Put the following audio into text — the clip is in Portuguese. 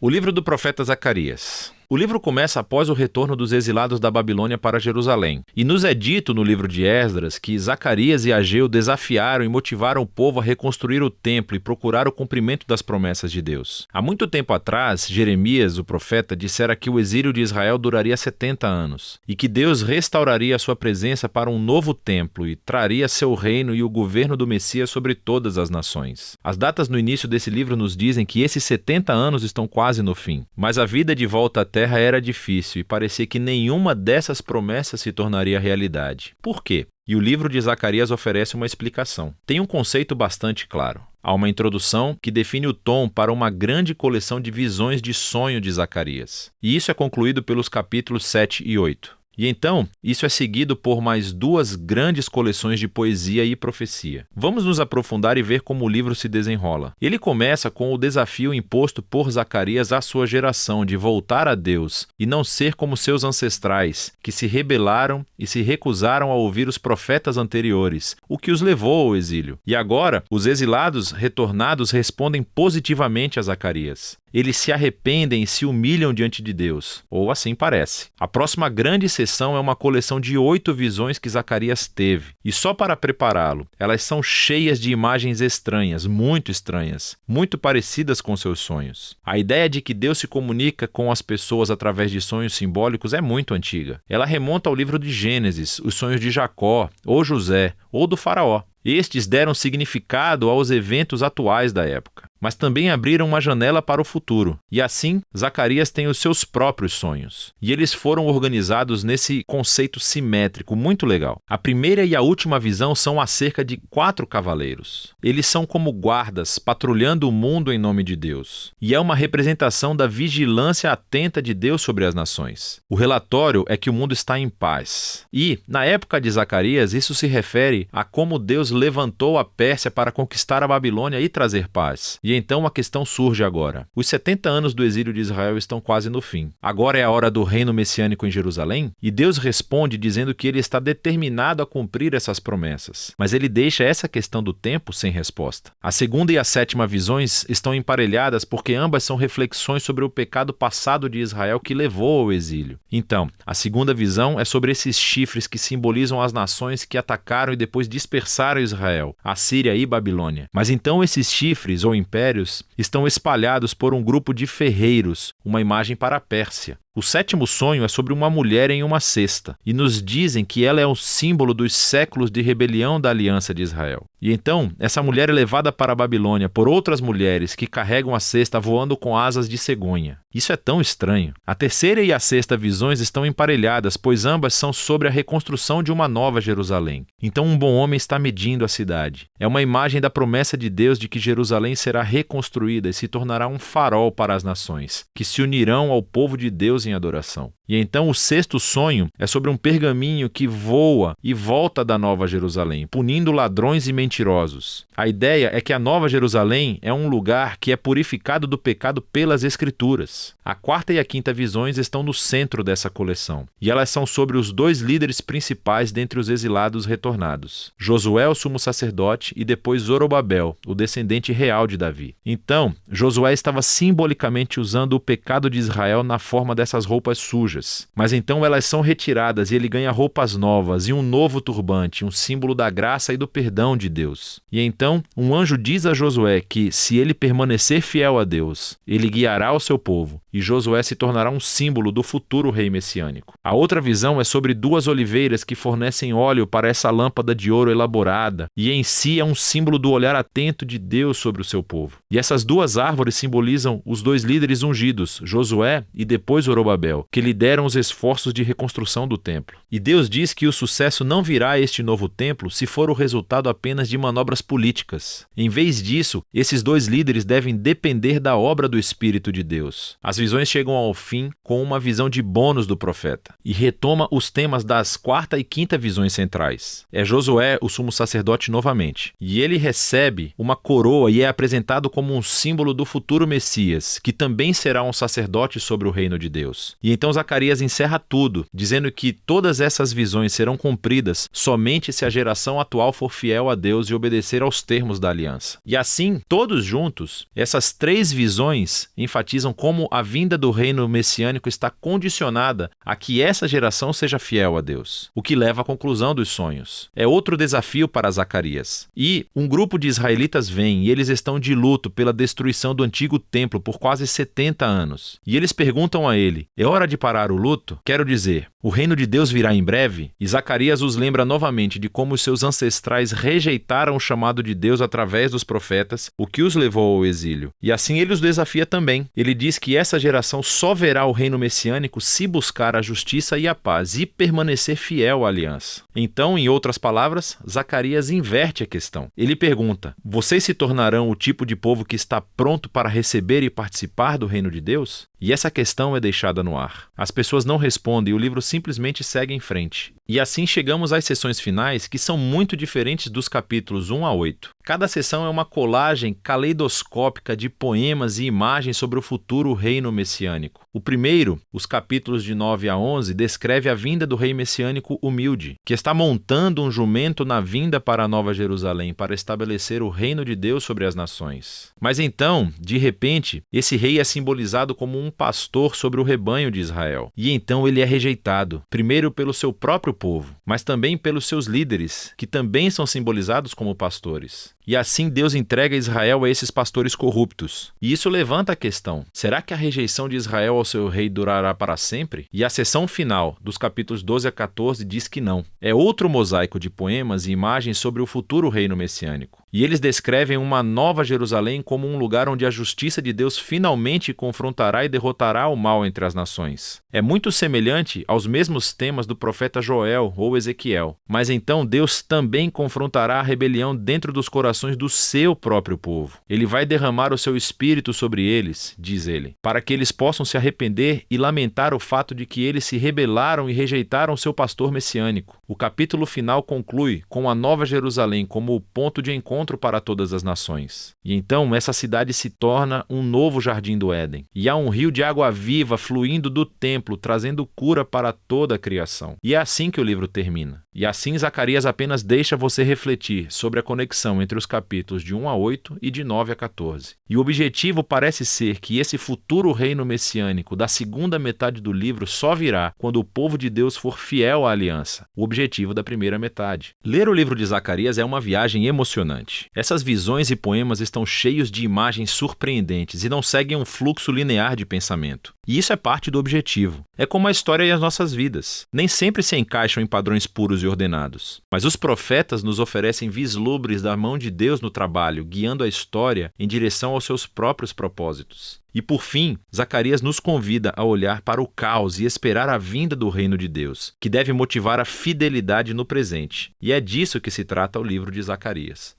O livro do profeta Zacarias. O livro começa após o retorno dos exilados da Babilônia para Jerusalém. E nos é dito no livro de Esdras que Zacarias e Ageu desafiaram e motivaram o povo a reconstruir o templo e procurar o cumprimento das promessas de Deus. Há muito tempo atrás, Jeremias, o profeta, dissera que o exílio de Israel duraria 70 anos e que Deus restauraria a sua presença para um novo templo e traria seu reino e o governo do Messias sobre todas as nações. As datas no início desse livro nos dizem que esses 70 anos estão quase no fim, mas a vida de volta à terra era difícil e parecia que nenhuma dessas promessas se tornaria realidade. Por quê? E o livro de Zacarias oferece uma explicação. Tem um conceito bastante claro. Há uma introdução que define o tom para uma grande coleção de visões de sonho de Zacarias. E isso é concluído pelos capítulos 7 e 8. E então, isso é seguido por mais duas grandes coleções de poesia e profecia. Vamos nos aprofundar e ver como o livro se desenrola. Ele começa com o desafio imposto por Zacarias à sua geração de voltar a Deus e não ser como seus ancestrais, que se rebelaram e se recusaram a ouvir os profetas anteriores, o que os levou ao exílio. E agora, os exilados retornados respondem positivamente a Zacarias. Eles se arrependem e se humilham diante de Deus, ou assim parece. A próxima grande sessão é uma coleção de 8 visões que Zacarias teve, e só para prepará-lo, elas são cheias de imagens estranhas, muito parecidas com seus sonhos. A ideia de que Deus se comunica com as pessoas através de sonhos simbólicos é muito antiga. Ela remonta ao livro de Gênesis, os sonhos de Jacó, ou José, ou do faraó. Estes deram significado aos eventos atuais da época, mas também abriram uma janela para o futuro. E assim, Zacarias tem os seus próprios sonhos. E eles foram organizados nesse conceito simétrico muito legal. A primeira e a última visão são acerca de 4 cavaleiros. Eles são como guardas, patrulhando o mundo em nome de Deus. E é uma representação da vigilância atenta de Deus sobre as nações. O relatório é que o mundo está em paz. E, na época de Zacarias, isso se refere a como Deus levantou a Pérsia para conquistar a Babilônia e trazer paz. E então a questão surge agora. Os 70 anos do exílio de Israel estão quase no fim. Agora é a hora do reino messiânico em Jerusalém? E Deus responde dizendo que ele está determinado a cumprir essas promessas. Mas ele deixa essa questão do tempo sem resposta. A segunda e a sétima visões estão emparelhadas porque ambas são reflexões sobre o pecado passado de Israel que levou ao exílio. Então, a segunda visão é sobre esses chifres que simbolizam as nações que atacaram e depois dispersaram Israel, Assíria e Babilônia. Mas então esses chifres ou impérios estão espalhados por um grupo de ferreiros, uma imagem para a Pérsia. O sétimo sonho é sobre uma mulher em uma cesta, e nos dizem que ela é o símbolo dos séculos de rebelião da aliança de Israel. E então, essa mulher é levada para a Babilônia por outras mulheres que carregam a cesta voando com asas de cegonha. Isso é tão estranho. A terceira e a sexta visões estão emparelhadas, pois ambas são sobre a reconstrução de uma nova Jerusalém. Então um bom homem está medindo a cidade. É uma imagem da promessa de Deus de que Jerusalém será reconstruída e se tornará um farol para as nações, que se unirão ao povo de Deus em adoração. E então o sexto sonho é sobre um pergaminho que voa e volta da Nova Jerusalém, punindo ladrões e mentirosos. A ideia é que a Nova Jerusalém é um lugar que é purificado do pecado pelas Escrituras. A quarta e a quinta visões estão no centro dessa coleção, e elas são sobre os 2 líderes principais dentre os exilados retornados, Josué, o sumo sacerdote, e depois Zorobabel, o descendente real de Davi. Então, Josué estava simbolicamente usando o pecado de Israel na forma dessas roupas sujas. Mas então elas são retiradas e ele ganha roupas novas e um novo turbante, um símbolo da graça e do perdão de Deus. E então um anjo diz a Josué que, se ele permanecer fiel a Deus, ele guiará o seu povo, e Josué se tornará um símbolo do futuro rei messiânico. A outra visão é sobre 2 oliveiras que fornecem óleo para essa lâmpada de ouro elaborada, e em si é um símbolo do olhar atento de Deus sobre o seu povo. E essas 2 árvores simbolizam os 2 líderes ungidos, Josué e depois Zorobabel, que lideram os esforços de reconstrução do templo. E Deus diz que o sucesso não virá a este novo templo se for o resultado apenas de manobras políticas. Em vez disso, esses 2 líderes devem depender da obra do Espírito de Deus. As visões chegam ao fim com uma visão de bônus do profeta e retoma os temas das quarta e quinta visões centrais. É Josué, o sumo sacerdote, novamente. E ele recebe uma coroa e é apresentado como um símbolo do futuro Messias, que também será um sacerdote sobre o reino de Deus. Deus. E então Zacarias encerra tudo, dizendo que todas essas visões serão cumpridas somente se a geração atual for fiel a Deus e obedecer aos termos da aliança. E assim, todos juntos, essas 3 visões enfatizam como a vinda do reino messiânico está condicionada a que essa geração seja fiel a Deus, o que leva à conclusão dos sonhos. É outro desafio para Zacarias. E um grupo de israelitas vem e eles estão de luto pela destruição do antigo templo por quase 70 anos. E eles perguntam a ele: é hora de parar o luto? Quero dizer, o reino de Deus virá em breve? E Zacarias os lembra novamente de como os seus ancestrais rejeitaram o chamado de Deus através dos profetas, o que os levou ao exílio. E assim ele os desafia também. Ele diz que essa geração só verá o reino messiânico se buscar a justiça e a paz e permanecer fiel à aliança. Então, em outras palavras, Zacarias inverte a questão. Ele pergunta: vocês se tornarão o tipo de povo que está pronto para receber e participar do reino de Deus? E essa questão é deixada no ar. As pessoas não respondem e o livro simplesmente segue em frente. E assim chegamos às sessões finais, que são muito diferentes dos capítulos 1 a 8. Cada sessão é uma colagem caleidoscópica de poemas e imagens sobre o futuro reino messiânico. O primeiro, os capítulos de 9 a 11, descreve a vinda do rei messiânico humilde, que está montando um jumento na vinda para a Nova Jerusalém para estabelecer o reino de Deus sobre as nações. Mas então, de repente, esse rei é simbolizado como um pastor sobre o rebanho de Israel. E então ele é rejeitado, primeiro pelo seu próprio povo, mas também pelos seus líderes, que também são simbolizados como pastores. E assim Deus entrega Israel a esses pastores corruptos. E isso levanta a questão: será que a rejeição de Israel ao seu rei durará para sempre? E a sessão final, dos capítulos 12 a 14, diz que não. É outro mosaico de poemas e imagens sobre o futuro reino messiânico. E eles descrevem uma nova Jerusalém como um lugar onde a justiça de Deus finalmente confrontará e derrotará o mal entre as nações. É muito semelhante aos mesmos temas do profeta Joel ou Ezequiel. Mas então Deus também confrontará a rebelião dentro dos corações do seu próprio povo. Ele vai derramar o seu espírito sobre eles, diz ele, para que eles possam se arrepender e lamentar o fato de que eles se rebelaram e rejeitaram seu pastor messiânico. O capítulo final conclui com a Nova Jerusalém como o ponto de encontro para todas as nações. E então essa cidade se torna um novo jardim do Éden. E há um rio de água viva fluindo do templo, trazendo cura para toda a criação. E é assim que o livro termina. E assim Zacarias apenas deixa você refletir sobre a conexão entre os capítulos de 1 a 8 e de 9 a 14. E o objetivo parece ser que esse futuro reino messiânico da segunda metade do livro só virá quando o povo de Deus for fiel à aliança, o objetivo da primeira metade. Ler o livro de Zacarias é uma viagem emocionante. Essas visões e poemas estão cheios de imagens surpreendentes e não seguem um fluxo linear de pensamento. E isso é parte do objetivo. É como a história e as nossas vidas. Nem sempre se encaixam em padrões puros e ordenados. Mas os profetas nos oferecem vislumbres da mão de Deus no trabalho, guiando a história em direção aos seus próprios propósitos. E por fim, Zacarias nos convida a olhar para o caos e esperar a vinda do reino de Deus, que deve motivar a fidelidade no presente. E é disso que se trata o livro de Zacarias.